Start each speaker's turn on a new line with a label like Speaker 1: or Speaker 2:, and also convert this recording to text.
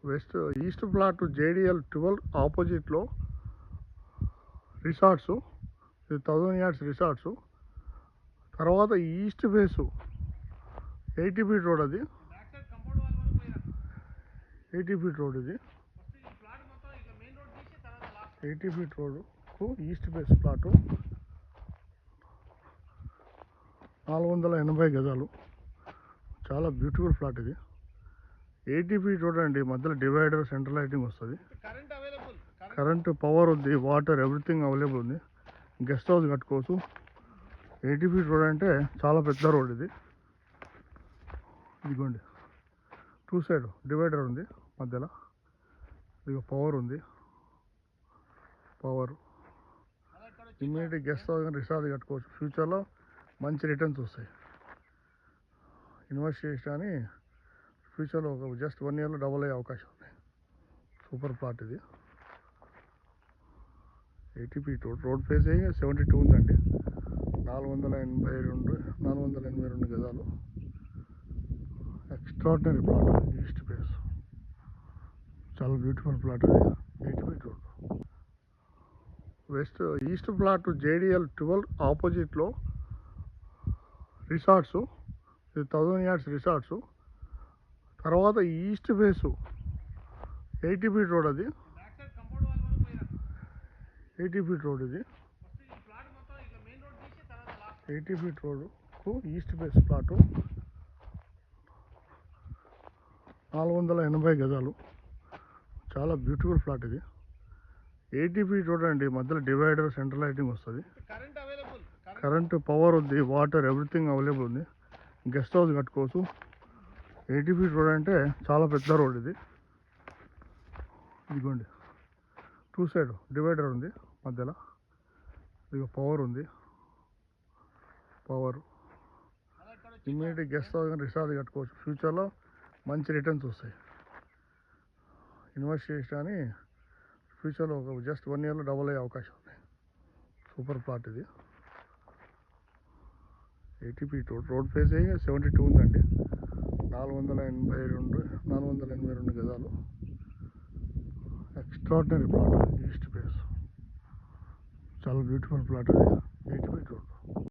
Speaker 1: West east plot JDL 12 ఆపోజిట్లో resorts, ఇది 1000 yards resorts. తర్వాత ఈస్ట్ ఫేసు 80 feet రోడ్, అది 80 feet రోడ్, ఇది 80 feet రోడ్కు ఈస్ట్ ఫేస్ ప్లాటు 480 గజాలు. చాలా బ్యూటిఫుల్ ప్లాట్ ఇది. 80 feet రోడ్ అండి, మధ్యలో డివైడర్, సెంట్రల్ లైటింగ్ వస్తుంది, కరెంటు, పవర్ ఉంది, వాటర్, ఎవ్రీథింగ్ అవైలబుల్ ఉంది. గెస్ట్ హౌస్ కట్టుకోవచ్చు. 80 feet రోడ్ అంటే చాలా పెద్ద రోడ్ ఇది. ఇదిగోండి, 2 side డివైడర్ ఉంది మధ్యలో. ఇదిగో పవర్ ఉంది, power immediate guest house resort కట్టుకోవచ్చు. ఫ్యూచర్లో మంచి రిటర్న్స్ వస్తాయి. ఇన్వెస్ట్ చేసి కానీ ఫ్యూచర్లో ఒక జస్ట్ 1 yearలో డబుల్ అయ్యే అవకాశం ఉంది. సూపర్ ప్లాట్ ఇది. 80 feet రోడ్ ఫేసింగ్ 72 ఉందండి. 482 గజాలు. ఎక్స్ట్రాడినరీ ప్లాట్, ఈస్ట్ ఫేస్, చాలా బ్యూటిఫుల్ ప్లాట్ అది. 80 feet road. West east plot JDL 12 ఆపోజిట్లో రిసార్ట్స్, ఇది 1000 yards రిసార్ట్స్. తర్వాత ఈస్ట్ ఫేసు 80 feet రోడ్, అది 80 feet రోడ్, ఇది 80 feet రోడ్కు ఈస్ట్ ఫేస్ ప్లాటు 480 గజాలు. చాలా బ్యూటిఫుల్ ప్లాట్ ఇది. 80 feet రోడ్ అండి, మధ్యలో డివైడర్, సెంట్రల్ లైటింగ్ వస్తుంది, కరెంటు, పవర్ ఉంది, వాటర్, ఎవ్రీథింగ్ అవైలబుల్ ఉంది. గెస్ట్ హౌస్ కట్టుకోవచ్చు. 80 feet రోడ్ అంటే చాలా పెద్ద రోడ్ ఇది. ఇదిగోండి, 2 side డివైడర్ ఉంది మధ్యలో. ఇదిగో పవర్ ఉంది, power immediate guest house resort కట్టుకోవచ్చు. ఫ్యూచర్లో మంచి రిటర్న్స్ వస్తాయి. ఇన్వెస్ట్ చేసి కానీ ఫ్యూచర్లో ఒక జస్ట్ 1 yearలో డబుల్ అయ్యే అవకాశం ఉంది. సూపర్ ప్లాట్ ఇది. 80 feet రోడ్ ఫేసింగ్ 72 ఉందండి. 482 గజాలు. ఎక్స్ట్రాడినరీ ప్లాట్, ఈస్ట్ ఫేస్, చాలా బ్యూటిఫుల్ ప్లాట్ అది. 80 feet రోడ్.